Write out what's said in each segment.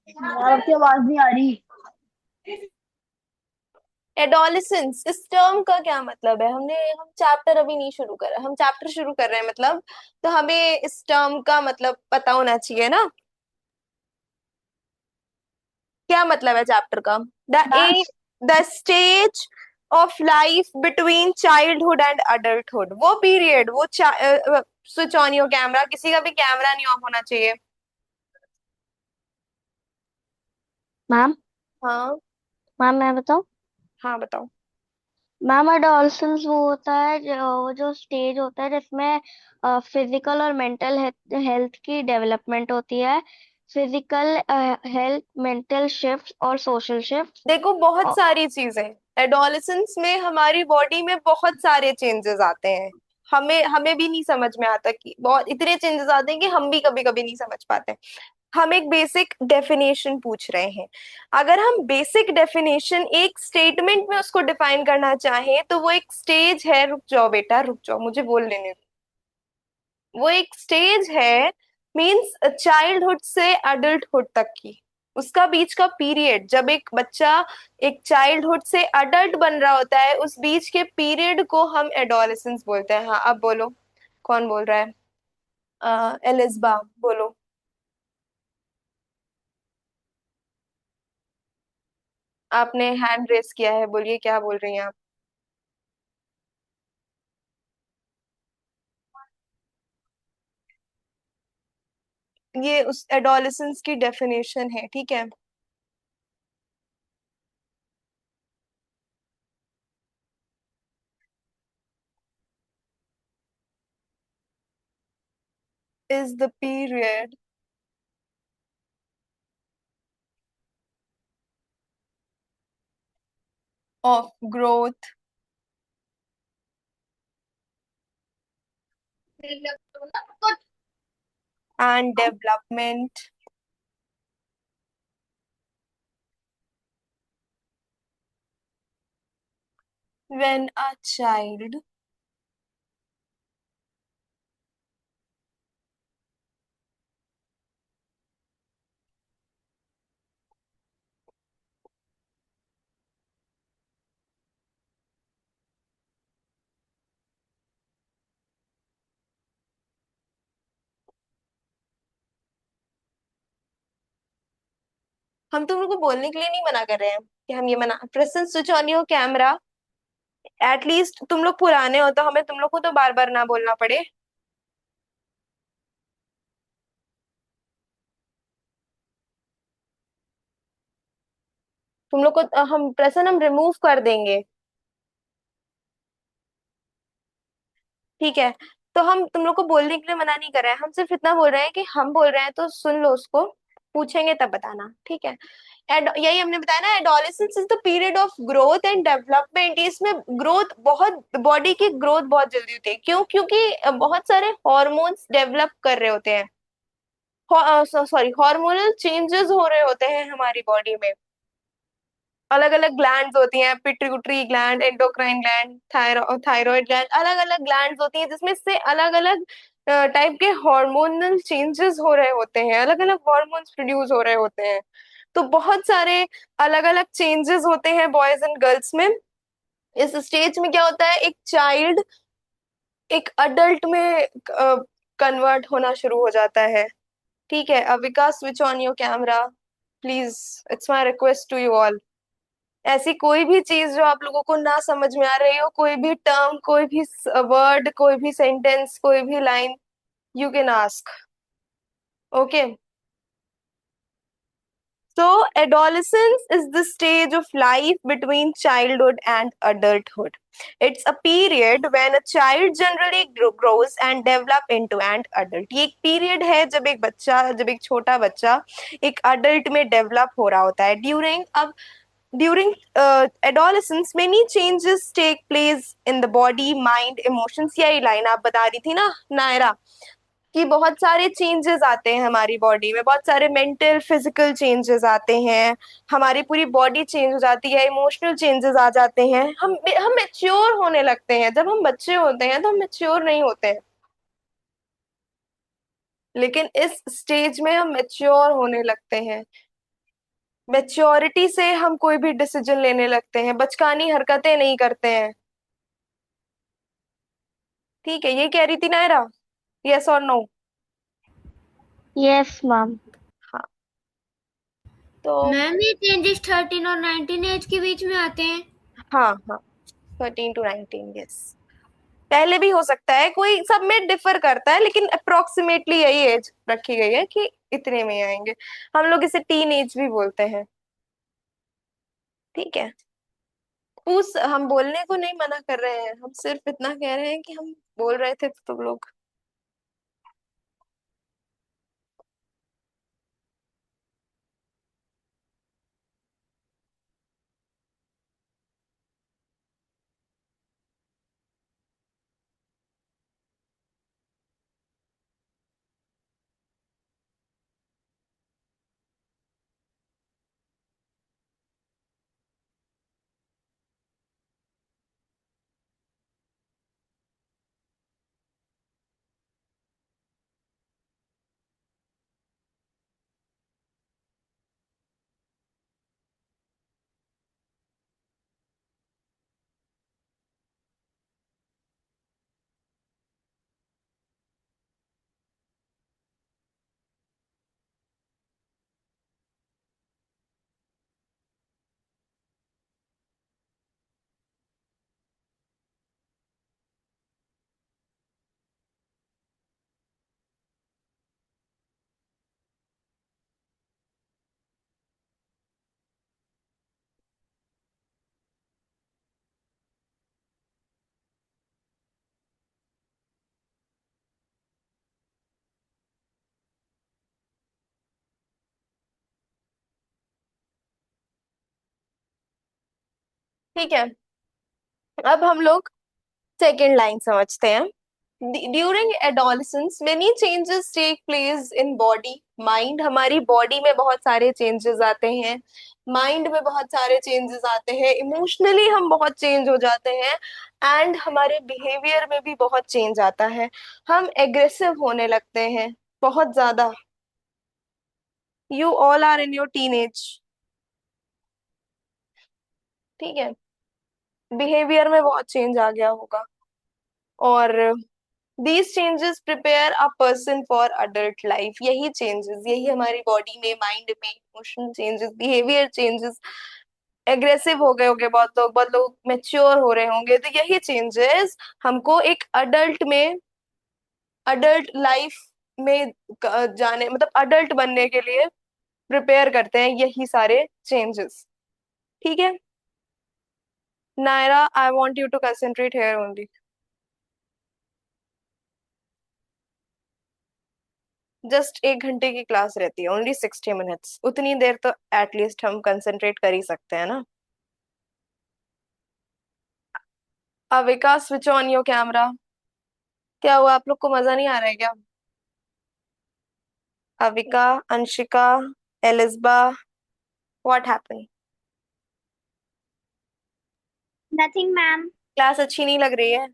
यार आपकी आवाज नहीं आ रही। एडोलिसेंस, इस टर्म का क्या मतलब है? हम चैप्टर अभी नहीं शुरू करा, हम चैप्टर शुरू कर रहे हैं मतलब। तो हमें इस टर्म का मतलब पता होना चाहिए ना, क्या मतलब है चैप्टर का। The ma'am A the stage of life between childhood and adulthood, वो पीरियड, वो स्विच ऑन योर कैमरा, किसी का भी कैमरा नहीं ऑफ होना चाहिए। मैम हाँ। मैम मैं बताऊं। हाँ बताओ। मैम एडोलसेंस वो होता है वो जो स्टेज होता है जिसमें फिजिकल और मेंटल हेल्थ की डेवलपमेंट होती है। फिजिकल हेल्थ, मेंटल शिफ्ट और सोशल शिफ्ट। देखो बहुत सारी चीजें, एडोलेसेंस में हमारी बॉडी में बहुत सारे चेंजेस आते हैं। हमें हमें भी नहीं समझ में आता कि बहुत इतने चेंजेस आते हैं कि हम भी कभी कभी नहीं समझ पाते। हम एक बेसिक डेफिनेशन पूछ रहे हैं। अगर हम बेसिक डेफिनेशन एक स्टेटमेंट में उसको डिफाइन करना चाहें तो वो एक स्टेज है, रुक जाओ बेटा रुक जाओ, मुझे बोल लेने दो। वो एक स्टेज है, मींस चाइल्डहुड से अडल्टहुड तक की, उसका बीच का पीरियड, जब एक बच्चा एक चाइल्डहुड से अडल्ट बन रहा होता है, उस बीच के पीरियड को हम एडोलेसेंस बोलते हैं। हाँ अब बोलो, कौन बोल रहा है? एलिस्बा बोलो। आपने हैंड रेस किया है, बोलिए क्या बोल रही हैं आप? ये उस एडोलेसेंस की डेफिनेशन है, ठीक है। Is the period of growth and development when a child हम तुम लोग को बोलने के लिए नहीं मना कर रहे हैं कि हम ये मना, present switch on your camera. At least तुम लोग पुराने हो तो हमें तुम लोग को तो बार बार ना बोलना पड़े। तुम लोग को हम प्रेजेंट हम रिमूव कर देंगे, ठीक है। तो हम तुम लोग को बोलने के लिए मना नहीं कर रहे हैं, हम सिर्फ इतना बोल रहे हैं कि हम बोल रहे हैं तो सुन लो उसको, पूछेंगे तब बताना, ठीक है। यही हमने बताया ना, adolescence is the period of growth and development. इसमें ग्रोथ बहुत, बॉडी की ग्रोथ बहुत जल्दी होती है, क्यों? क्योंकि बहुत सारे हॉर्मोन्स डेवलप कर रहे होते हैं, सॉरी हार्मोनल चेंजेस हो रहे होते हैं हमारी बॉडी में। अलग अलग ग्लैंड्स होती हैं, pituitary gland, endocrine gland, thyroid gland, अलग अलग ग्लैंड्स होती हैं जिसमें से अलग अलग टाइप के हार्मोनल चेंजेस हो रहे होते हैं, अलग अलग हार्मोन्स प्रोड्यूस हो रहे होते हैं। तो बहुत सारे अलग अलग चेंजेस होते हैं बॉयज एंड गर्ल्स में। इस स्टेज में क्या होता है, एक चाइल्ड एक अडल्ट में कन्वर्ट होना शुरू हो जाता है, ठीक है। Avika switch on your camera please, it's my request to you all. ऐसी कोई भी चीज जो आप लोगों को ना समझ में आ रही हो, कोई भी टर्म, कोई भी वर्ड, कोई भी सेंटेंस, कोई भी line, you can ask, okay. So, adolescence is the stage of life between childhood and adulthood. It's a period when a child generally grows and develop into an adult. ये एक period है जब एक बच्चा, जब एक छोटा बच्चा एक अडल्ट में डेवलप हो रहा होता है। During adolescence, many changes take place in the body, mind, emotions. यही लाइन आप बता रही थी ना नायरा, कि बहुत सारे चेंजेस आते हैं हमारी बॉडी में, बहुत सारे मेंटल फिजिकल चेंजेस आते हैं, हमारी पूरी बॉडी चेंज हो जाती है, इमोशनल चेंजेस आ जाते हैं, हम मेच्योर होने लगते हैं। जब हम बच्चे होते हैं तो हम मेच्योर नहीं होते हैं, लेकिन इस स्टेज में हम मेच्योर होने लगते हैं। मेच्योरिटी से हम कोई भी डिसीजन लेने लगते हैं, बचकानी हरकतें नहीं करते हैं। ठीक है, ये कह रही थी नायरा। यस और नो? Yes ma'am. हाँ। तो मैम ये चेंजेस 13 और 19 एज के बीच में आते हैं। हाँ हाँ, 13 to 19, यस। पहले भी हो सकता है, कोई सब में डिफर करता है, लेकिन अप्रोक्सीमेटली यही एज रखी गई है कि इतने में आएंगे। हम लोग इसे टीन एज भी बोलते हैं। ठीक है। उस हम बोलने को नहीं मना कर रहे हैं, हम सिर्फ इतना कह रहे हैं कि हम बोल रहे थे तो तुम लोग। ठीक है, अब हम लोग सेकेंड लाइन समझते हैं। During adolescence many changes take place in body mind. हमारी बॉडी में बहुत सारे चेंजेस आते हैं, माइंड में बहुत सारे चेंजेस आते हैं, इमोशनली हम बहुत चेंज हो जाते हैं, एंड हमारे बिहेवियर में भी बहुत चेंज आता है। हम एग्रेसिव होने लगते हैं बहुत ज्यादा। You all are in your teenage. ठीक है, बिहेवियर में बहुत चेंज आ गया होगा। और these changes prepare a person for adult life। यही changes, यही हमारी बॉडी में, माइंड में, emotional changes, behaviour changes. Aggressive हो गए होंगे बहुत लोग मेच्योर हो रहे होंगे, तो यही चेंजेस हमको एक अडल्ट में, अडल्ट लाइफ में जाने, मतलब अडल्ट बनने के लिए प्रिपेयर करते हैं, यही सारे चेंजेस। ठीक है Naira, I want you to concentrate here only. Just 1 घंटे की क्लास रहती है, ओनली 60 मिनट्स, उतनी देर तो एटलीस्ट हम कंसंट्रेट कर ही सकते हैं ना। Avika, switch on your camera. क्या हुआ, आप लोग को मजा नहीं आ रहा है क्या? Avika, Anshika, Elisba, what happen? Nothing ma'am. Class अच्छी नहीं लग रही है?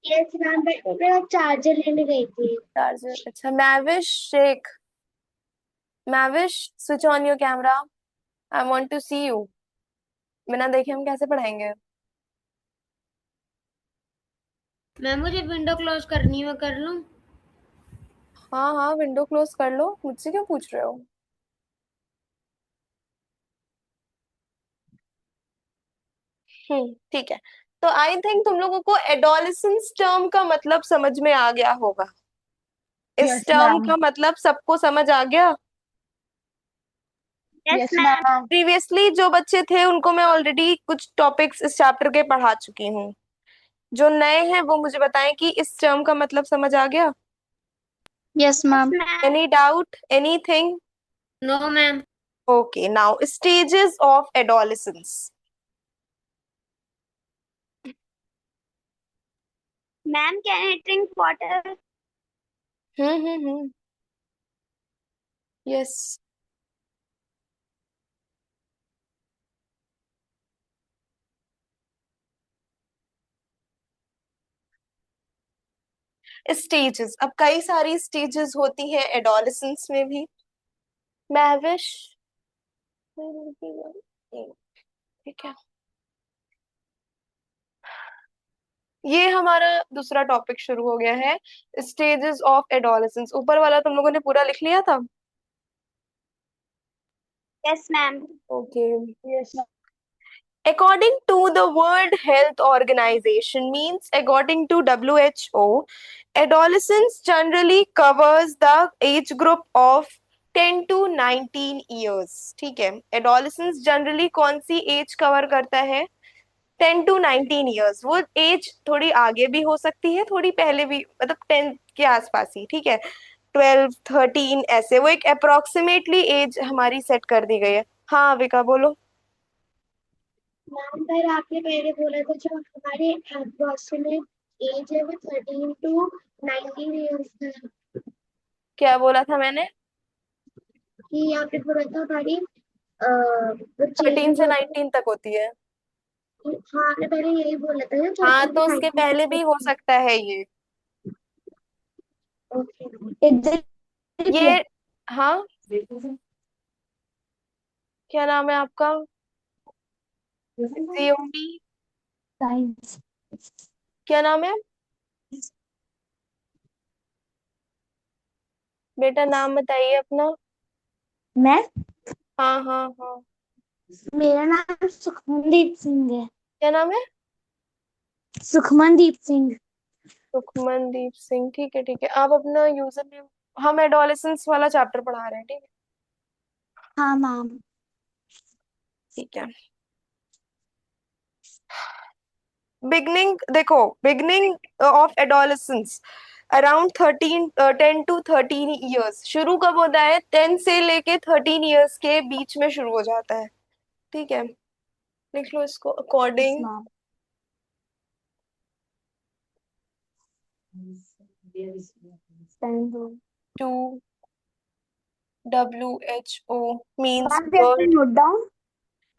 यस मैम, बट मैं चार्जर लेने गई थी। चार्जर, अच्छा। Mavish, Sheikh, Mavish, switch on your camera. I want to see you. बिना देखे हम कैसे पढ़ाएंगे? मैम मुझे विंडो क्लोज करनी है, मैं कर लूं? हाँ हाँ, विंडो क्लोज कर लो, मुझसे क्यों पूछ रहे हो? ठीक है। तो आई थिंक तुम लोगों को एडोलेसेंस टर्म का मतलब समझ में आ गया होगा। इस यस टर्म मैम। का मतलब सबको समझ आ गया। Yes yes ma'am. Ma'am. Previously जो बच्चे थे उनको मैं ऑलरेडी कुछ टॉपिक्स इस चैप्टर के पढ़ा चुकी हूँ। जो नए हैं वो मुझे बताएं कि इस टर्म का मतलब समझ आ गया। Yes yes ma'am. Ma'am. Any doubt, anything? No ma'am. Okay, now stages of adolescence. Ma'am can I drink water? Hmm. Yes. Stages, अब कई सारी स्टेजेस होती हैं एडोलेसेंस में भी। महविश। ठीक है, ये हमारा दूसरा टॉपिक शुरू हो गया है, स्टेजेस ऑफ एडोलेसेंस। ऊपर वाला तुम लोगों ने पूरा लिख लिया था? Yes ma'am. Okay. According to the World Health Organization, means according to WHO, adolescence generally covers the age group of 10 to 19 years. ठीक है, adolescence generally कौन सी एज कवर करता है? 10 to 19 years। वो एज थोड़ी आगे भी हो सकती है, थोड़ी पहले भी, मतलब 10 के आसपास ही, ठीक है। 12, 13 ऐसे, वो एक अप्रोक्सीमेटली एज हमारी सेट कर दी गई है। हाँ विका बोलो। मैम पर आपने पहले बोला था जो हमारी अप्रोक्सीमेट एज है वो 13 to 19 ईयर्स है। क्या बोला था मैंने? कि आपने बोला था हमारी वो 13 चेंज से होती 19 तक होती है। है। हाँ आपने पहले यही बोला था ना हाँ 13 तो to उसके 19 पहले तक भी हो होती है। सकता है ये। ओके इधर ये हाँ, क्या नाम है आपका? COP, science. क्या नाम है बेटा? नाम बताइए अपना। मैं हाँ हाँ हाँ। मेरा नाम सुखमनदीप सिंह है। क्या नाम है? सुखमनदीप सिंह। सुखमनदीप सिंह। ठीक है ठीक है, आप अपना यूजर नेम। हम एडोलेसेंस वाला चैप्टर पढ़ा रहे हैं, ठीक है। हाँ मैम। ठीक है, बिगनिंग देखो, beginning of adolescence around 10 to 13 years. शुरू कब होता है? 10 से लेके 13 ईयर्स के बीच में शुरू हो जाता है, ठीक है। लिख लो इसको, yes according ma'am. To WHO, means ma'am can world. Note down.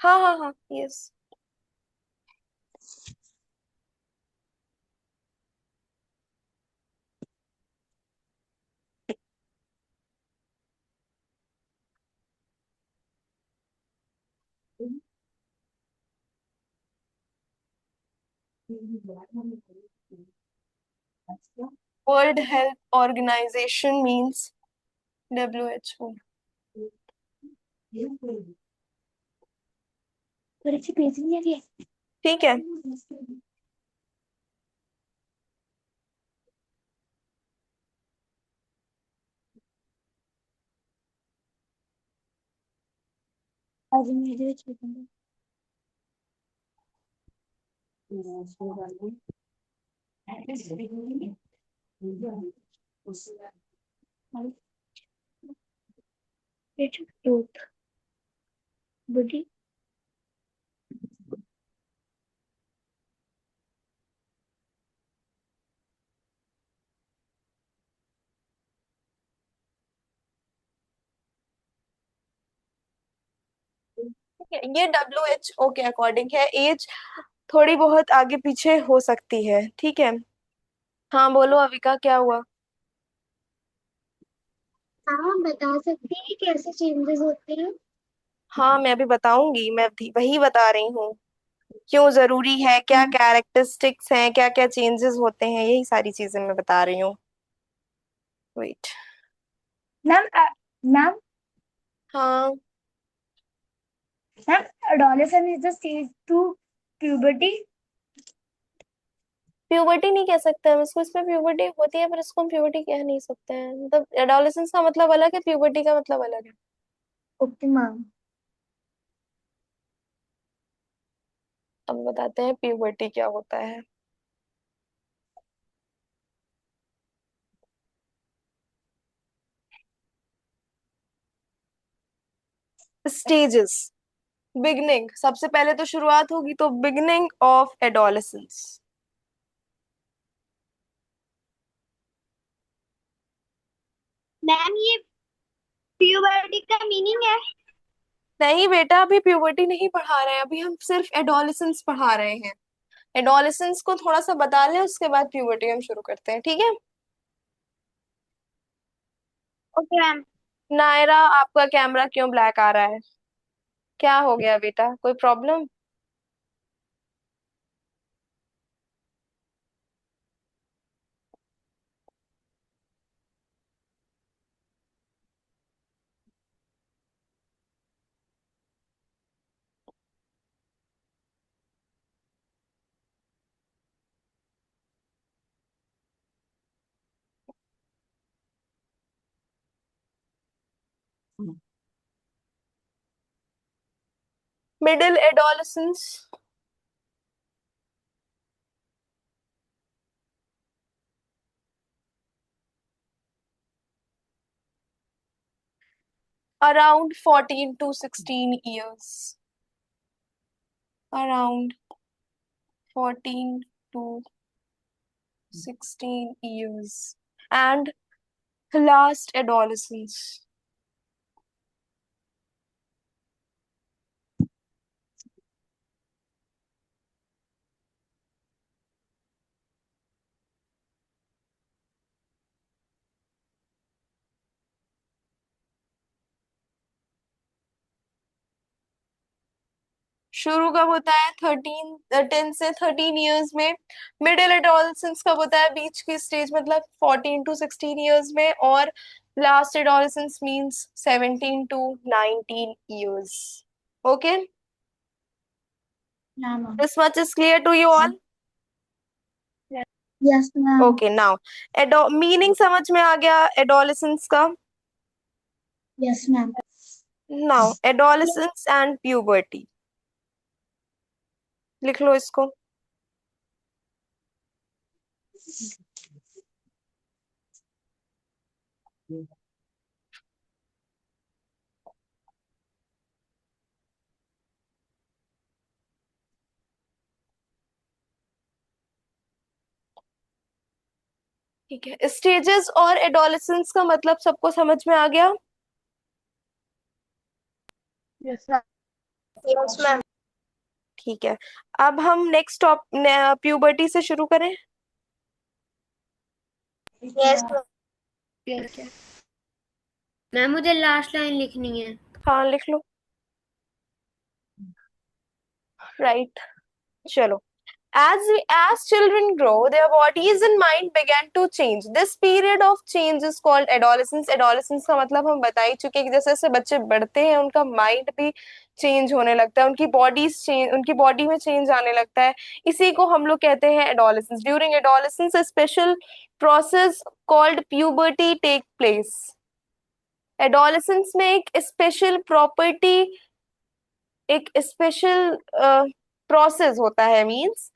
हाँ हाँ हाँ, yes. World health organization means WHO। थोड़ी सी पेज नहीं है ये। ठीक है, आज मेरे ਵਿੱਚ लिखूंगी। Growth body. ठीक है, ये WHO के अकॉर्डिंग है। एज थोड़ी बहुत आगे पीछे हो सकती है, ठीक है। हाँ बोलो अविका, क्या हुआ? हाँ बता सकती है कैसे चेंजेस होते हैं। हाँ मैं अभी बताऊंगी, मैं वही बता रही हूँ, क्यों जरूरी है, क्या कैरेक्टरिस्टिक्स हैं, क्या क्या चेंजेस होते हैं, यही सारी चीजें मैं बता रही हूँ। वेट। मैम मैम हाँ, ma'am adolescence is the stage to puberty। Puberty नहीं कह सकते हम इसको, इसमें प्यूबर्टी होती है पर इसको हम प्यूबर्टी कह नहीं सकते हैं। मतलब एडोलेसेंस का मतलब अलग है, प्यूबर्टी का मतलब अलग है। Okay ma'am. अब बताते हैं प्यूबर्टी क्या होता है। स्टेजेस, बिगनिंग, सबसे पहले तो शुरुआत होगी, तो बिगनिंग ऑफ एडोलेसेंस। मैम ये प्यूबर्टी का मीनिंग है। नहीं बेटा, अभी प्यूबर्टी नहीं पढ़ा रहे हैं, अभी हम सिर्फ एडोलेसेंस पढ़ा रहे हैं। एडोलेसेंस को थोड़ा सा बता लें, उसके बाद प्यूबर्टी हम शुरू करते हैं, ठीक है। Okay ma'am. नायरा, आपका कैमरा क्यों ब्लैक आ रहा है? क्या हो गया बेटा, कोई problem? Middle adolescence, around 14 to 16 years. Around 14 to 16 years. And last adolescence. शुरू कब होता है? 10 से 13 इयर्स में। मिडिल एडोलेसेंस कब होता है? बीच की स्टेज, मतलब 14 to 16 इयर्स में। और last adolescence means 17 to 19 years. Okay, हाँ ma'am. This much is clear to you all? Yes ma'am. Okay, now ado meaning समझ में आ गया एडोलेसेंस का? Yes ma'am. Now adolescence and puberty, लिख लो इसको। ठीक है, स्टेजेस और एडोलेसेंस का मतलब सबको समझ में आ गया? Yes ma'am. Yes ma'am. ठीक है, अब हम नेक्स्ट टॉप प्यूबर्टी से शुरू करें। Yes ma'am. ठीक है, मैम मुझे लास्ट लाइन लिखनी है। हाँ लिख लो। राइट, चलो। As children grow, their bodies and mind began to change. This period of change is called adolescence. Adolescence का मतलब हम बता ही चुके हैं कि जैसे जैसे बच्चे बढ़ते हैं उनका माइंड भी चेंज होने लगता है, उनकी बॉडी में चेंज आने लगता है। इसी को हम लोग कहते हैं adolescence. During adolescence a special process called puberty take place. Adolescence में एक स्पेशल प्रोसेस होता है, मींस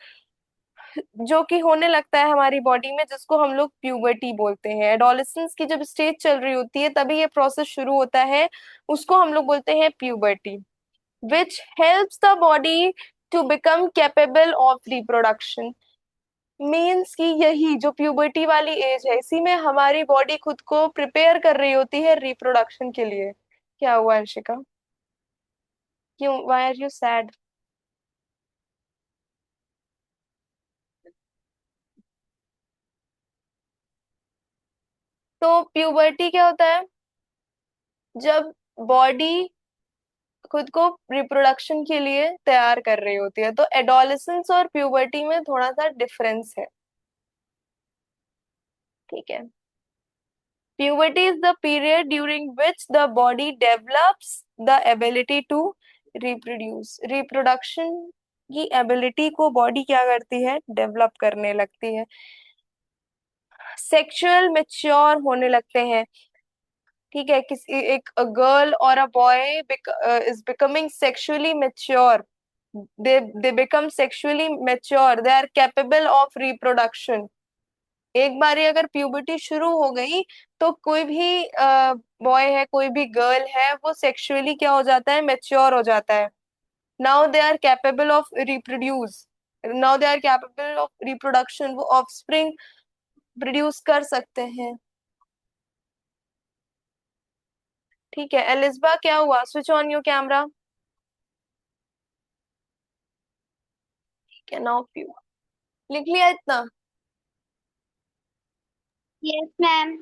जो कि होने लगता है हमारी बॉडी में, जिसको हम लोग प्यूबर्टी बोलते हैं। एडोलेसेंस की जब स्टेज चल रही होती है तभी ये प्रोसेस शुरू होता है, उसको हम लोग बोलते हैं puberty, which helps the body to become capable of reproduction. Means कि यही जो प्यूबर्टी वाली एज है, इसी में हमारी बॉडी खुद को प्रिपेयर कर रही होती है रिप्रोडक्शन के लिए। क्या हुआ अंशिका, क्यों, वाई आर यू सैड? तो प्यूबर्टी क्या होता है? जब बॉडी खुद को रिप्रोडक्शन के लिए तैयार कर रही होती है। तो एडोलेसेंस और प्यूबर्टी में थोड़ा सा डिफरेंस है, ठीक है। Puberty is the period during which the body develops the ability to reproduce. Reproduction की एबिलिटी को बॉडी क्या करती है? डेवलप करने लगती है। सेक्सुअल मेच्योर होने लगते हैं, ठीक है। किसी एक गर्ल और a boy is becoming sexually mature, they become sexually mature, they are capable of reproduction। एक बार अगर प्यूबर्टी शुरू हो गई तो कोई भी बॉय है, कोई भी गर्ल है, वो सेक्सुअली क्या हो जाता है? मेच्योर हो जाता है। Now they are capable of reproduce, now they are capable of reproduction, वो ऑफस्प्रिंग प्रोड्यूस कर सकते हैं। ठीक है, एलिस्बा क्या हुआ? Switch on your camera. ठीक है, नाउ प्यू लिख लिया इतना? Yes ma'am.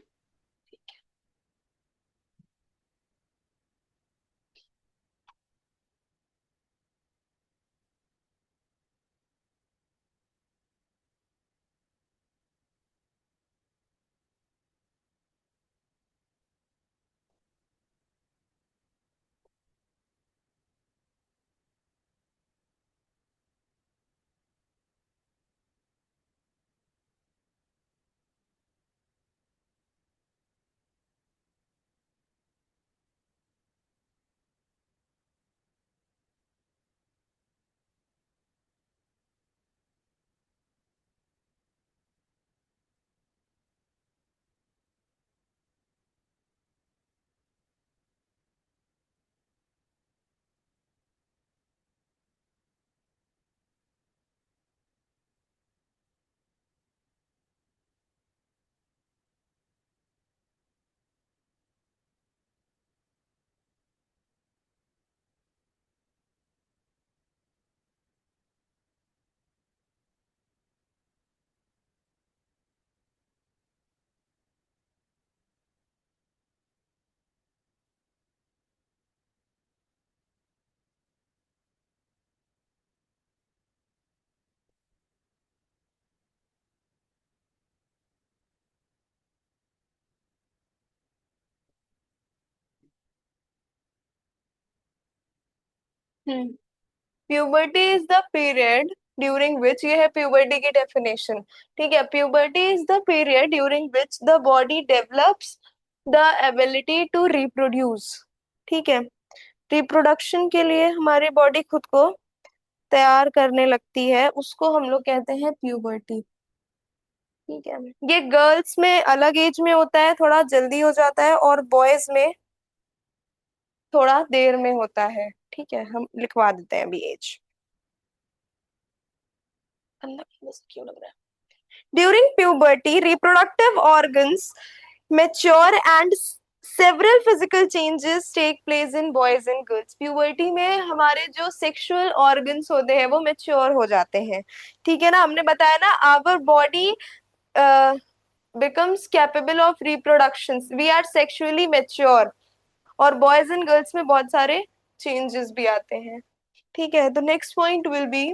Puberty is the period during which, ये है प्यूबर्टी की डेफिनेशन। ठीक है, puberty is the period during which the body develops the ability to reproduce. ठीक है, रिप्रोडक्शन के लिए हमारी बॉडी खुद को तैयार करने लगती है, उसको हम लोग कहते हैं प्यूबर्टी। ठीक है, ये गर्ल्स में अलग एज में होता है, थोड़ा जल्दी हो जाता है, और बॉयज में थोड़ा देर में होता है। ठीक है, हम लिखवा देते हैं अभी एज। अल्लाह क्यों लग रहा है। During puberty reproductive organs mature and several physical changes take place in boys and girls। Puberty में हमारे जो सेक्सुअल ऑर्गन्स होते हैं वो मैच्योर हो जाते हैं। ठीक है ना, हमने बताया ना, our body becomes capable of reproduction, we are sexually mature, और बॉयज एंड गर्ल्स में बहुत सारे चेंजेस भी आते हैं। ठीक है, तो नेक्स्ट पॉइंट विल बी,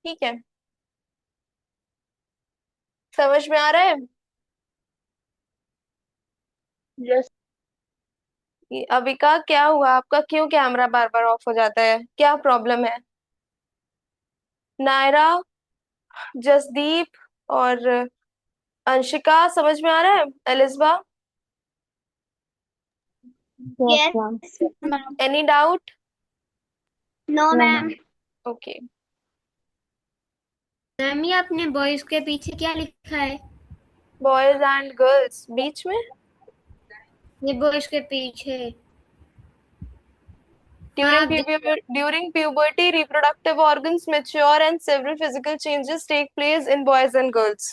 ठीक है, समझ में आ रहा है। यस। अविका क्या हुआ आपका, क्यों कैमरा बार बार ऑफ हो जाता है, क्या प्रॉब्लम है। नायरा, जसदीप और अंशिका समझ में आ रहा है। Elizba, yes yes ma'am. Ma'am. Any doubt. No no ma'am. Ma'am. Okay, ma'am ये आपने बॉयज के पीछे क्या लिखा है? बॉयज एंड गर्ल्स बीच में, ये बॉयज के पीछे। हाँ during आप during puberty reproductive organs mature and several physical changes take place in boys and girls।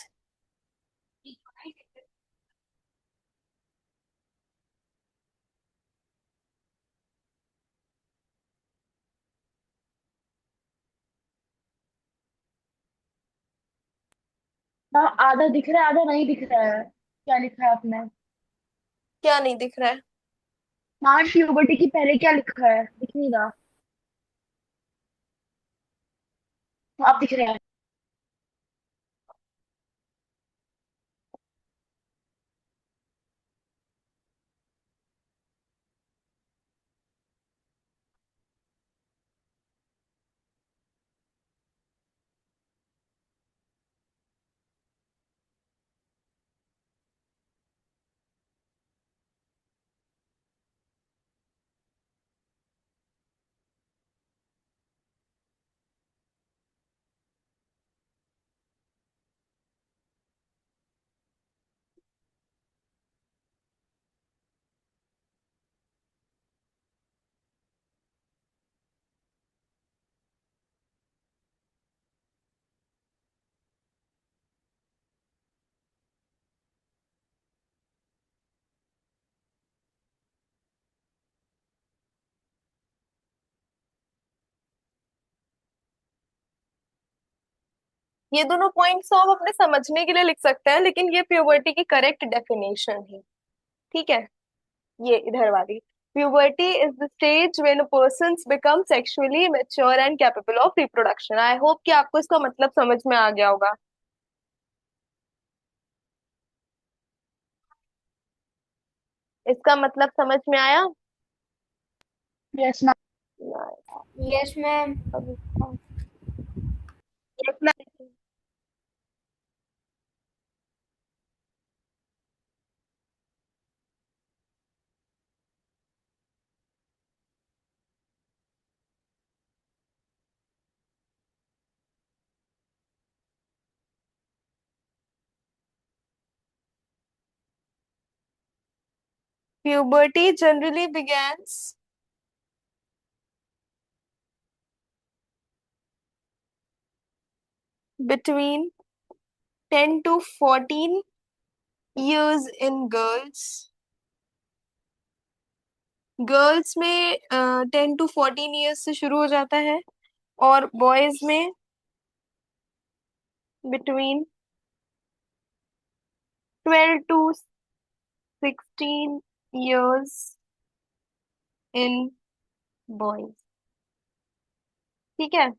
ना आधा दिख रहा है आधा नहीं दिख रहा है, क्या लिखा है आपने? क्या नहीं दिख रहा है। हाँ, प्यूबर्टी की पहले क्या लिखा है दिख नहीं रहा। आप दिख रहे हैं। ये दोनों पॉइंट्स तो आप अपने समझने के लिए लिख सकते हैं, लेकिन ये प्यूबर्टी की करेक्ट डेफिनेशन है। ठीक है, ये इधर वाली, puberty is the stage when a person become sexually mature and capable of reproduction. I hope कि आपको इसका मतलब समझ में आ गया होगा। इसका मतलब समझ में आया। Yes ma'am. Yes ma'am. Yes ma'am. Puberty generally begins between 10 to 14 years in girls. Girls में 10 to 14 years से शुरू हो जाता है, और बॉयज में between 12 to 16 years in boys. ठीक है।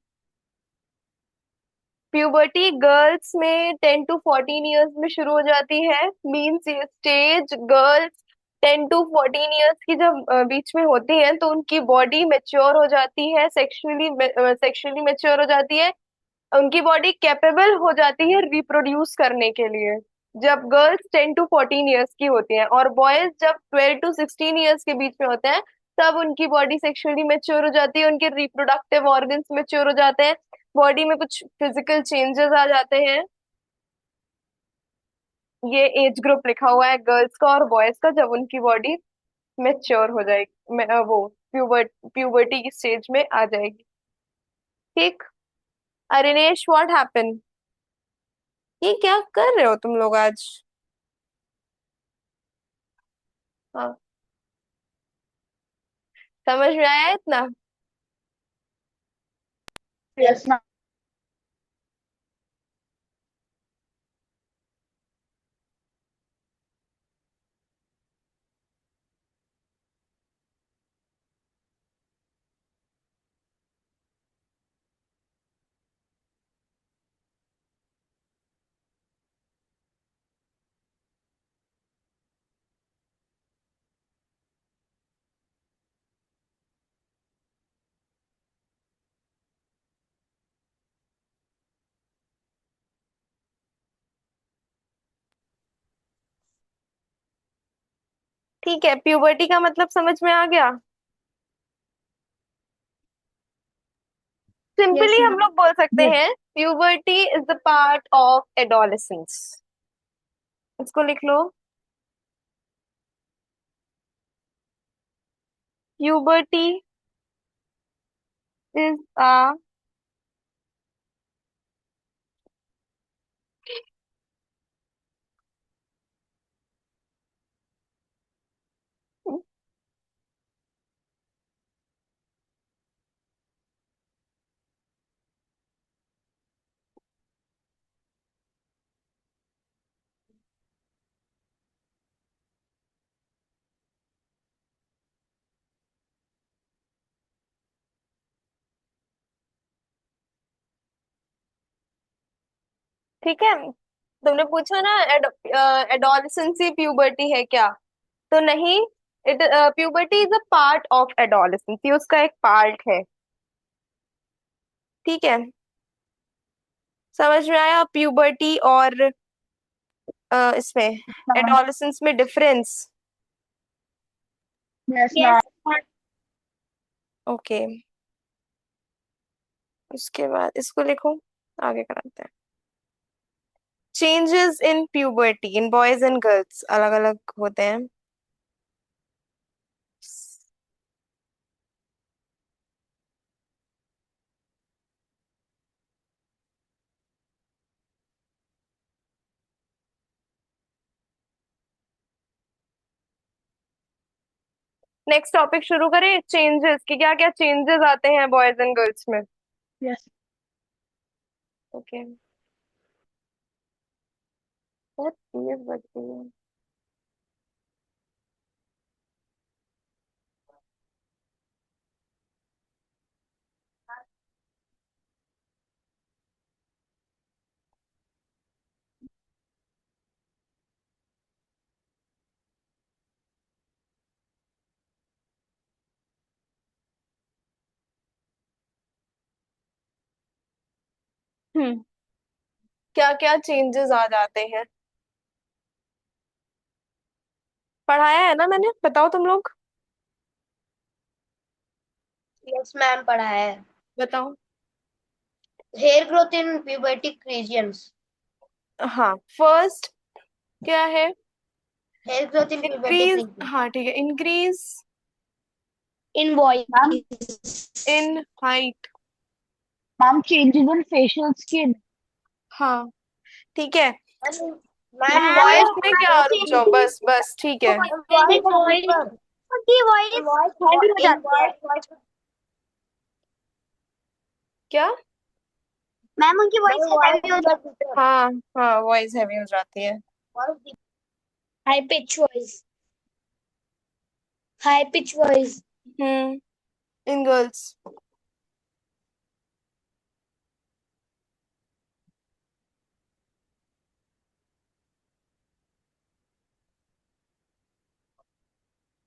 प्यूबर्टी गर्ल्स में 10 to 14 years में शुरू हो जाती है, मीन्स ये स्टेज गर्ल्स 10 to 14 years की जब बीच में होती है तो उनकी बॉडी मेच्योर हो जाती है, सेक्सुअली मेच्योर हो जाती है, उनकी बॉडी कैपेबल हो जाती है रिप्रोड्यूस करने के लिए, जब गर्ल्स 10 to 14 years की होती हैं, और बॉयज जब 12 to 16 years के बीच में होते हैं तब उनकी बॉडी सेक्सुअली मेच्योर हो जाती है, उनके रिप्रोडक्टिव ऑर्गन्स मेच्योर हो जाते हैं, बॉडी में कुछ फिजिकल चेंजेस आ जाते हैं। ये एज ग्रुप लिखा हुआ है गर्ल्स का और बॉयज का, जब उनकी बॉडी मेच्योर हो जाएगी, वो प्यूबर्टी की स्टेज में आ जाएगी। ठीक। अरिनेश, व्हाट हैपन? ये क्या कर रहे हो तुम लोग आज? हाँ, समझ में आया इतना? Yes ma'am. ठीक है, प्यूबर्टी का मतलब समझ में आ गया। यस सिंपली हम मैम। लोग बोल सकते हैं puberty is the part of adolescence. इसको लिख लो। प्यूबर्टी इज अ ठीक है। तुमने पूछा ना एडोलेसेंसी प्यूबर्टी है क्या, तो नहीं, it puberty is a part of adolescence, ये उसका एक पार्ट है। ठीक है, समझ में आया प्यूबर्टी और इसमें एडोलेसेंस में difference? Yes yes. Ma'am. Okay, उसके बाद इसको लिखो, आगे कराते हैं। Changes in puberty in boys and girls अलग अलग होते हैं। नेक्स्ट टॉपिक शुरू करें, चेंजेस की क्या क्या चेंजेस आते हैं बॉयज एंड गर्ल्स में। यस। ओके, बहुत तेज बज रही है। हम्म क्या क्या चेंजेस आ जाते हैं? पढ़ाया है ना मैंने, बताओ तुम लोग। यस मैम, पढ़ा है। बताओ। Hair growth in pubertic regions. हाँ, फर्स्ट क्या है? Hair growth in pubertic increase, region. हाँ ठीक है, increase in ma'am voice. In height. Ma'am changes in facial skin. हाँ ठीक है। मैम वॉइस वॉइस में क्या, रुक जाओ, बस बस ठीक है। उनकी वॉइस हैवी हो जाती है। क्या? मैम उनकी वॉइस हैवी हो जाती है। हाँ हाँ, वॉइस हैवी हो जाती है। High pitch voice. High pitch voice. In girls.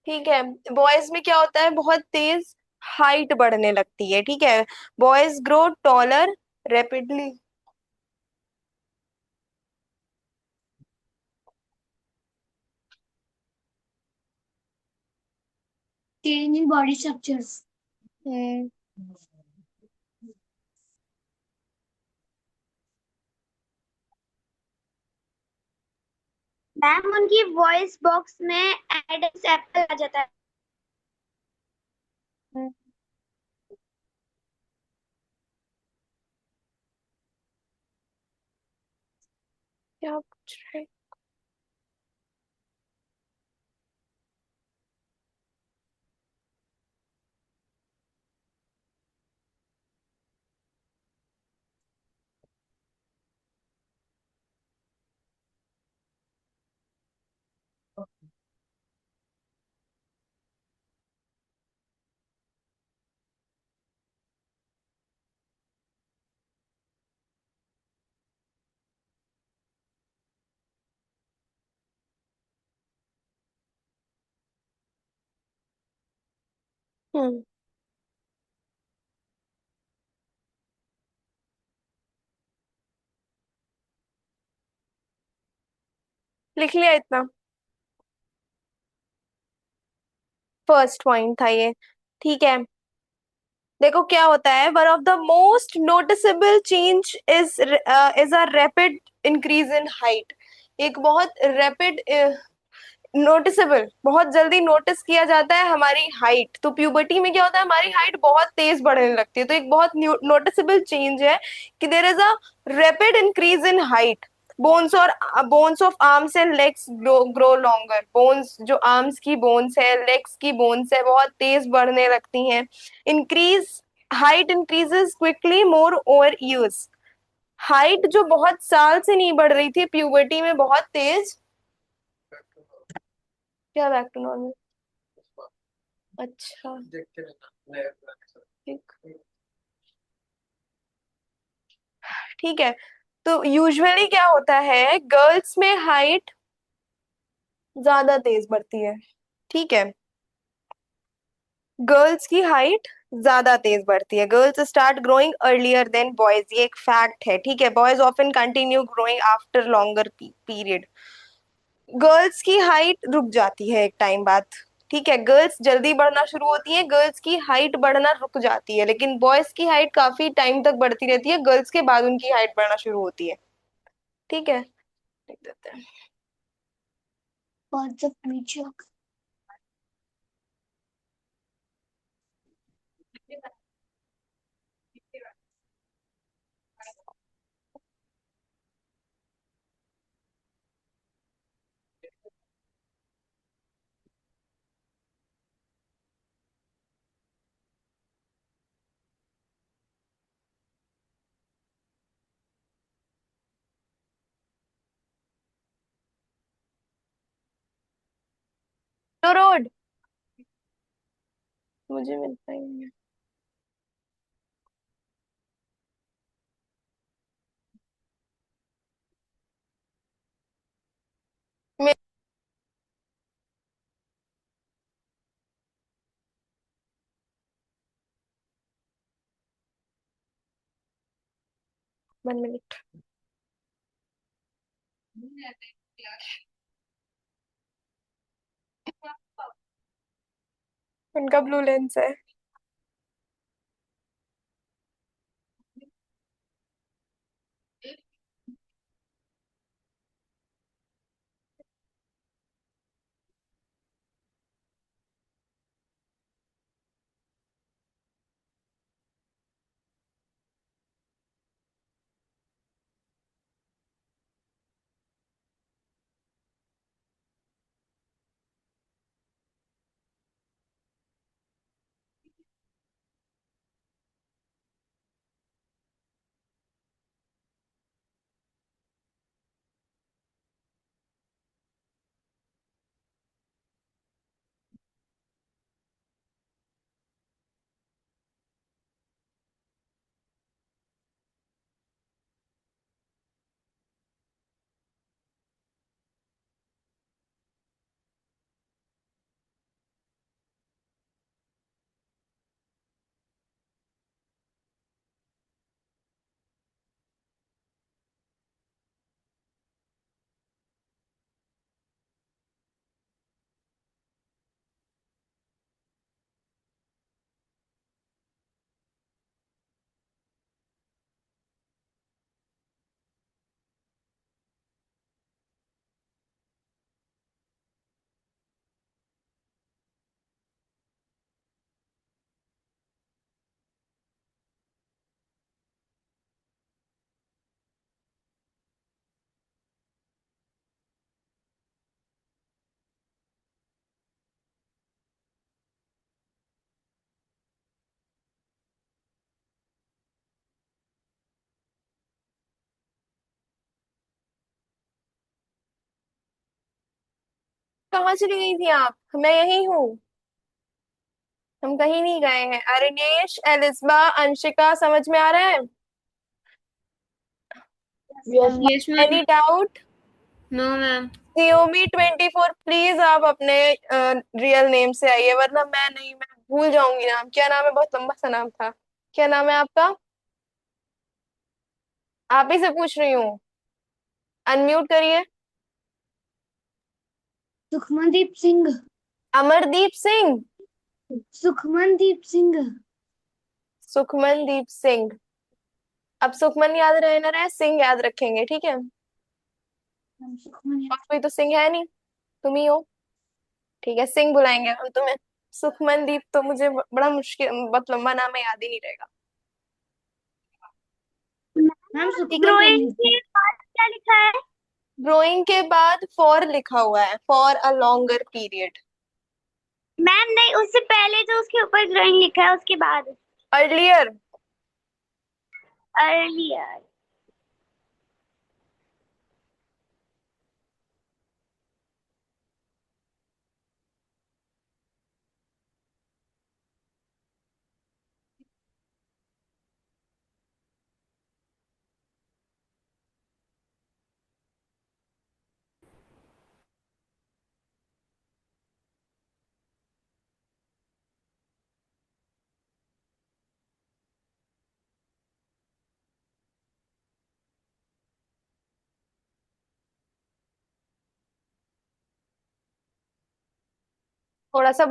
ठीक है, बॉयज में क्या होता है, बहुत तेज हाइट बढ़ने लगती है, ठीक है। Boys grow taller rapidly. Change in body structures. Hmm ma'am उनकी वॉइस बॉक्स में एडम्स एप्पल आ जाता है। हम्म, क्या पूछ रहे? हम्म लिख लिया इतना। फर्स्ट पॉइंट था ये, ठीक है। देखो क्या होता है, one of the most noticeable change is a rapid increase in height. एक बहुत रैपिड, नोटिसेबल, बहुत जल्दी नोटिस किया जाता है हमारी हाइट। तो प्यूबर्टी में क्या होता है, हमारी हाइट बहुत तेज बढ़ने लगती है। तो एक बहुत नोटिसेबल चेंज है कि there is a rapid increase in height. Bones of arms and legs grow longer. Bones, जो आर्म्स की बोन्स है, लेग्स की बोन्स है, बहुत तेज बढ़ने लगती हैं। Increase height increases quickly more over years. Height जो बहुत साल से नहीं बढ़ रही थी, प्यूबर्टी में बहुत तेज। क्या बैक टू नॉर्मल? अच्छा ठीक, ठीक है। तो यूजुअली क्या होता है, गर्ल्स में हाइट ज्यादा तेज बढ़ती है, ठीक है। गर्ल्स की हाइट ज्यादा तेज बढ़ती है। Girls start growing earlier than boys, ये एक फैक्ट है, ठीक है। Boys often continue growing after longer period. Girls की हाइट रुक जाती है एक टाइम बाद, ठीक है। गर्ल्स जल्दी बढ़ना शुरू होती है, गर्ल्स की हाइट बढ़ना रुक जाती है, लेकिन बॉयज की हाइट काफी टाइम तक बढ़ती रहती है। गर्ल्स के बाद उनकी हाइट बढ़ना शुरू होती है, ठीक है। लिख देते हैं। What's the future? तो रोड मुझे मिलता ही नहीं है। 1 मिनट। उनका ब्लू लेंस है। कहाँ चली गई थी आप? मैं यही हूँ। हम कहीं नहीं गए हैं। अरिनेश, एलिस्बा, अंशिका, समझ में आ रहा है? Yes yes ma'am. Any doubt? No ma'am. Xiaomi 24, please आप अपने रियल नेम से आइए, वरना मैं भूल जाऊंगी नाम। क्या नाम है? बहुत लंबा सा नाम था। क्या नाम है आपका? आप ही से पूछ रही हूँ। अनम्यूट करिए। सुखमनदीप सिंह। अमरदीप सिंह। सुखमनदीप सिंह। सुखमनदीप सिंह। अब सुखमन याद रहे ना रहे, सिंह याद रखेंगे, ठीक है? सुखमन। और कोई तो सिंह है नहीं, तुम ही हो। ठीक है, सिंह बुलाएंगे हम तुम्हें। सुखमनदीप तो मुझे बड़ा मुश्किल, बहुत लंबा नाम है, याद ही नहीं रहेगा। मैम सुखमन ग्रोइंग बोली थी। के बाद क्या लिखा है? ग्रोइंग के बाद फॉर लिखा हुआ है, for a longer period. Ma'am नहीं, उससे पहले जो उसके ऊपर ग्रोइंग लिखा है उसके बाद अर्लियर। अर्लियर। थोड़ा सा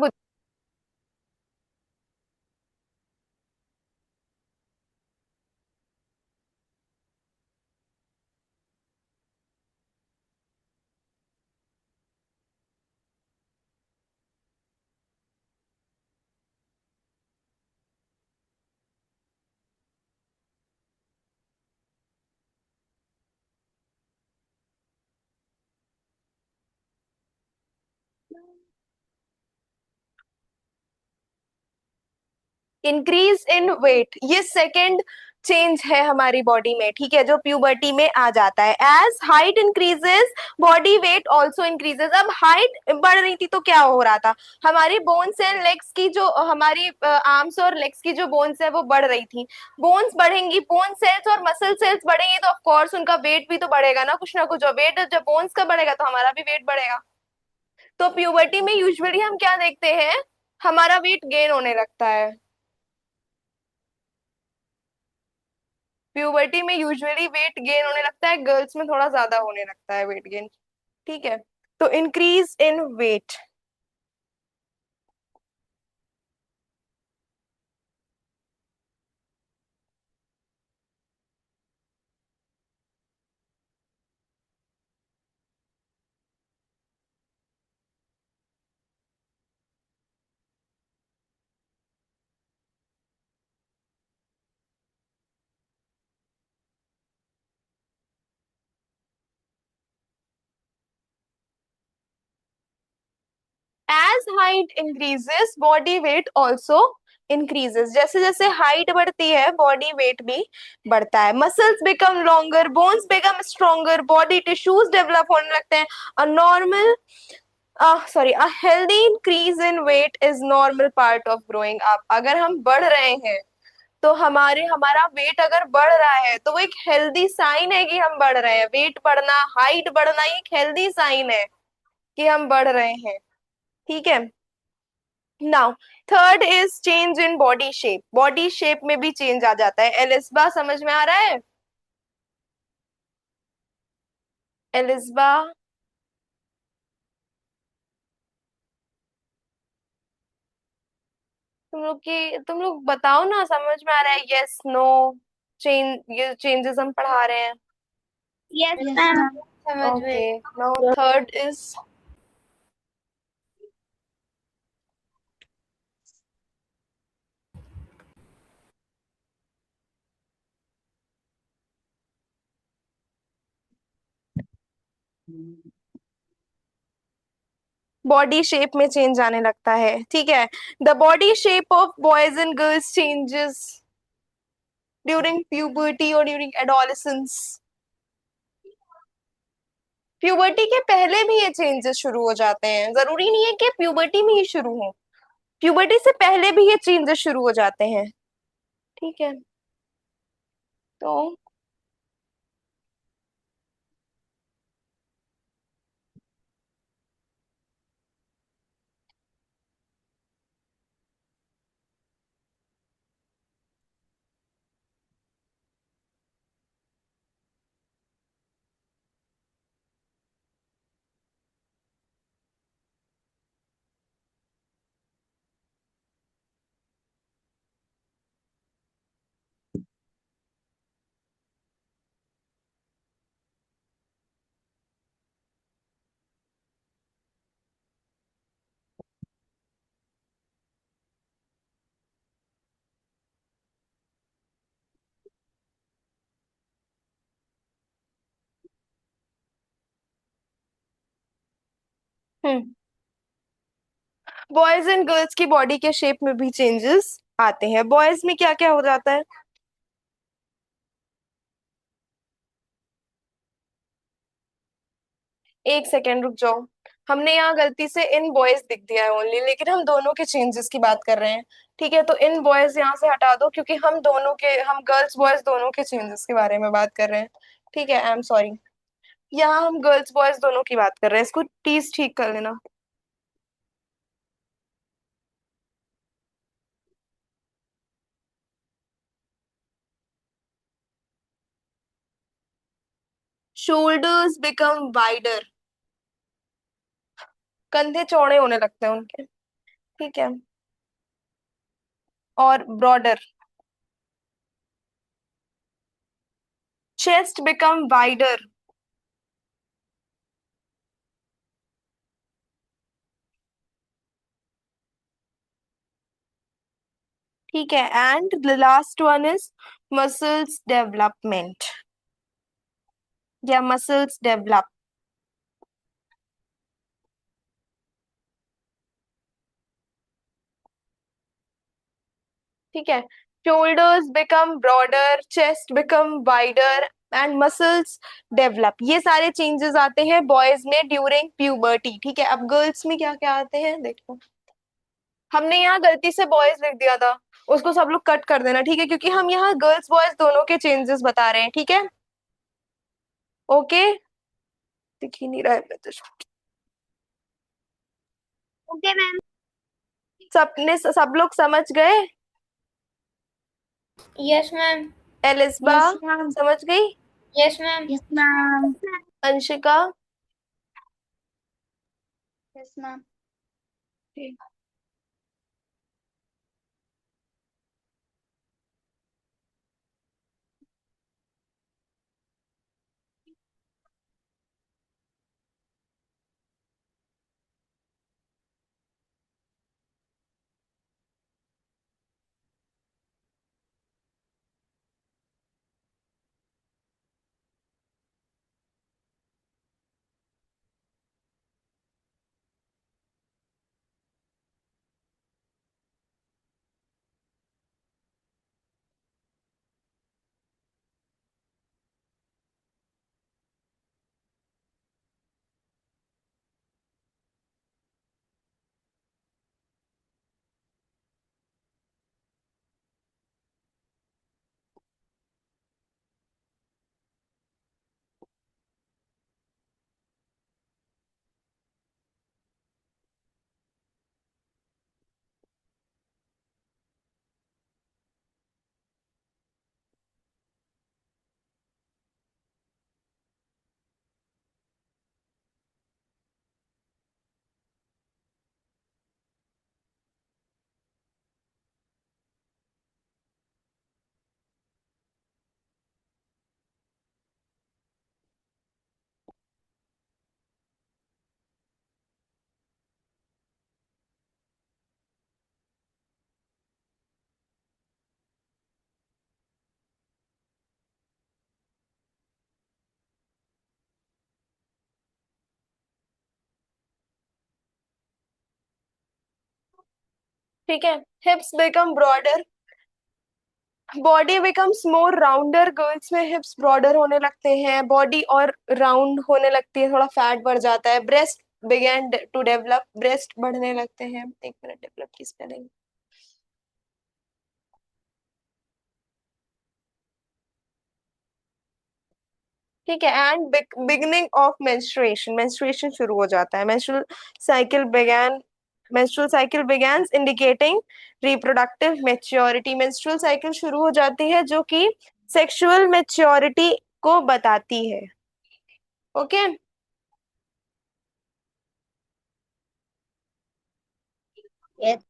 इंक्रीज इन वेट, ये सेकंड चेंज है हमारी बॉडी में, ठीक है, जो प्यूबर्टी में आ जाता है। As height increases, body weight also increases. अब हाइट बढ़ रही थी तो क्या हो रहा था? हमारी बोन्स एंड लेग्स की जो, हमारी आर्म्स और लेग्स की जो बोन्स है वो बढ़ रही थी। बोन्स बढ़ेंगी, बोन सेल्स और मसल सेल्स बढ़ेंगे, तो ऑफ कोर्स उनका वेट भी तो बढ़ेगा ना, कुछ ना कुछ। वेट जब बोन्स का बढ़ेगा तो हमारा भी वेट बढ़ेगा। तो प्यूबर्टी में यूजुअली हम क्या देखते हैं? हमारा वेट गेन होने लगता है। प्यूबर्टी में यूजुअली वेट गेन होने लगता है, गर्ल्स में थोड़ा ज्यादा होने लगता है वेट गेन। ठीक है, तो increase in weight. As height increases body weight also increases. जैसे जैसे हाइट बढ़ती है बॉडी वेट भी बढ़ता है। Muscles become longer, bones become stronger, body tissues develop होने लगते हैं। A normal a healthy increase in weight is normal part of growing up। अगर हम बढ़ रहे हैं तो हमारा वेट अगर बढ़ रहा है तो वो एक हेल्दी साइन है कि हम बढ़ रहे हैं। वेट बढ़ना, हाइट बढ़ना, ये एक हेल्दी साइन है कि हम बढ़ रहे हैं। ठीक है, now third is change in body shape. Body shape में भी चेंज आ जाता है। एलिस्बा समझ में आ रहा है? एलिस्बा, तुम लोग बताओ ना, समझ में आ रहा है? यस, नो, चेंज, ये चेंजेस हम पढ़ा रहे हैं। Yes Yes, ma'am. ma'am. समझ ओके, में। Now third is body shape में चेंज आने लगता है। ठीक है, the body shape of boys and girls changes during puberty और ड्यूरिंग एडोलेसेंस। प्यूबर्टी के पहले भी ये चेंजेस शुरू हो जाते हैं, जरूरी नहीं है कि प्यूबर्टी में ही शुरू हो, प्यूबर्टी से पहले भी ये चेंजेस शुरू हो जाते हैं। ठीक है, तो बॉयज एंड गर्ल्स की बॉडी के शेप में भी चेंजेस आते हैं। बॉयज में क्या क्या हो जाता है? एक सेकेंड रुक जाओ, हमने यहाँ गलती से इन बॉयज दिख दिया है ओनली, लेकिन हम दोनों के चेंजेस की बात कर रहे हैं। ठीक है, तो इन बॉयज यहाँ से हटा दो, क्योंकि हम गर्ल्स बॉयज दोनों के चेंजेस के बारे में बात कर रहे हैं। ठीक है, आई एम सॉरी, यहाँ हम गर्ल्स बॉयज दोनों की बात कर रहे हैं, इसको प्लीज ठीक कर लेना। शोल्डर्स बिकम वाइडर, कंधे चौड़े होने लगते हैं उनके। ठीक है, और ब्रॉडर, चेस्ट बिकम वाइडर। ठीक है, and the last one is muscles development या मसल्स डेवलप। ठीक है, shoulders become broader, chest become wider and muscles develop. ये सारे चेंजेस आते हैं बॉयज में ड्यूरिंग प्यूबर्टी। ठीक है, अब गर्ल्स में क्या क्या आते हैं देखो। हमने यहाँ गलती से बॉयज लिख दिया था, उसको सब लोग कट कर देना। ठीक है, क्योंकि हम यहाँ गर्ल्स बॉयज दोनों के चेंजेस बता रहे हैं। ठीक है, ओके, दिख ही नहीं रहा है तो। Okay ma'am. सब लोग समझ गए? Yes ma'am. Elisba yes ma'am. समझ गई? Yes ma'am. Yes ma'am. Anshika? Yes ma'am. ठीक है। Hips become broader, body becomes more rounder, girls में हिप्स ब्रॉडर होने लगते हैं, बॉडी और राउंड होने लगती है, थोड़ा फैट बढ़ जाता है। Breast begin to develop, breast बढ़ने लगते हैं। एक मिनट, डेवलप की स्पेलिंग। ठीक है। And beginning of menstruation, menstruation शुरू हो जाता है। Menstrual cycle begins indicating reproductive maturity, menstrual cycle शुरू हो जाती है जो कि सेक्सुअल मेच्योरिटी को बताती है। ओके। यस।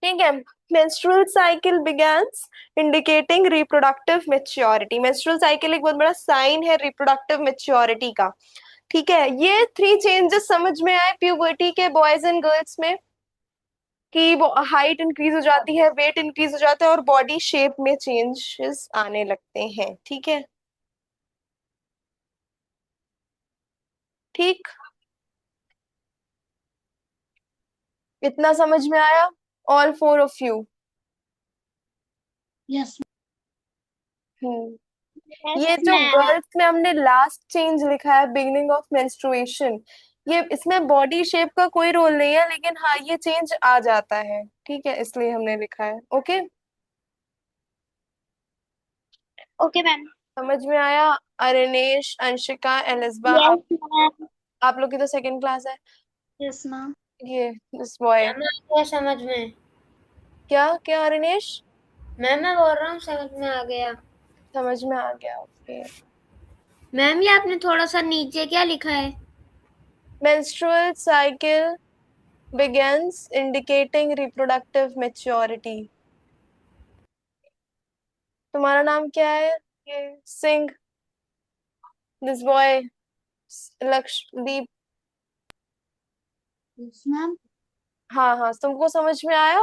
ठीक है। Menstrual cycle begins indicating reproductive maturity, menstrual cycle एक बहुत बड़ा साइन है रिप्रोडक्टिव मेच्योरिटी का। ठीक है। ये 3 चेंजेस समझ में आए प्यूबर्टी के बॉयज एंड गर्ल्स में, कि वो हाइट इंक्रीज हो जाती है, वेट इंक्रीज हो जाता है और बॉडी शेप में चेंजेस आने लगते हैं। ठीक है। ठीक, इतना समझ में आया? All 4 of you? यस। हम्म। ये यस जो मैम। गर्ल्स में हमने लास्ट चेंज लिखा है, बिगनिंग ऑफ मेंस्ट्रुएशन, ये इसमें बॉडी शेप का कोई रोल नहीं है, लेकिन हाँ ये चेंज आ जाता है। ठीक है, इसलिए हमने लिखा है। Okay, okay ma'am. समझ में आया? अरिनेश, अंशिका, एलिस्बा, यस मैम। आप लोग की तो सेकंड क्लास है। Yes ma'am. ये दिस बॉय। मैम आ गया समझ में। क्या क्या अरिनेश? मैम मैं बोल रहा हूँ समझ में आ गया। समझ में आ गया। ओके। मैम ये आपने थोड़ा सा नीचे क्या लिखा है? Menstrual cycle begins indicating reproductive maturity। तुम्हारा नाम क्या है? ये Singh, this boy, Lakshadweep. Yes ma'am. हाँ हाँ, तुमको समझ में आया?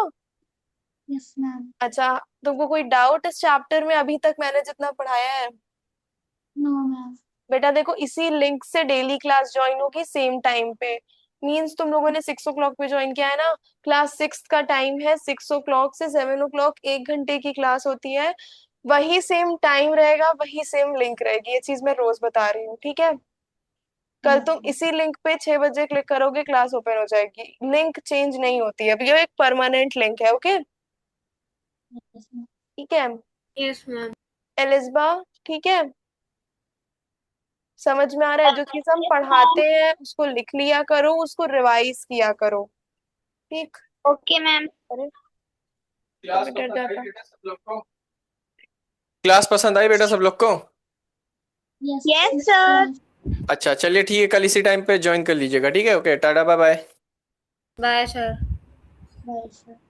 Yes ma'am. अच्छा, तुमको कोई डाउट इस चैप्टर में अभी तक मैंने जितना पढ़ाया है? No ma'am. बेटा देखो, इसी लिंक से डेली क्लास ज्वाइन होगी सेम टाइम पे। मींस तुम लोगों ने 6 o'clock पे ज्वाइन किया है ना, क्लास 6 का टाइम है 6 o'clock से 7 o'clock, 1 घंटे की क्लास होती है। वही सेम टाइम रहेगा, वही सेम लिंक रहेगी, ये चीज मैं रोज बता रही हूँ, ठीक है? कल तुम इसी लिंक पे 6 बजे क्लिक करोगे, क्लास ओपन हो जाएगी। लिंक चेंज नहीं होती है, अब ये एक परमानेंट लिंक है, ओके? Yes ma'am. ठीक है यस मैम। एलिजबा, ठीक है? समझ में आ रहा है? जो चीज हम पढ़ाते हैं उसको लिख लिया करो, उसको रिवाइज किया करो, ठीक? Okay ma'am. अरे क्लास डर पसंद आई जाता। बेटा सब लोग को? क्लास पसंद आई बेटा सब लोग को? Yes sir. अच्छा चलिए ठीक है, कल इसी टाइम पे ज्वाइन कर लीजिएगा, ठीक है? Okay, tata bye bye. Bye sir. Bye sir.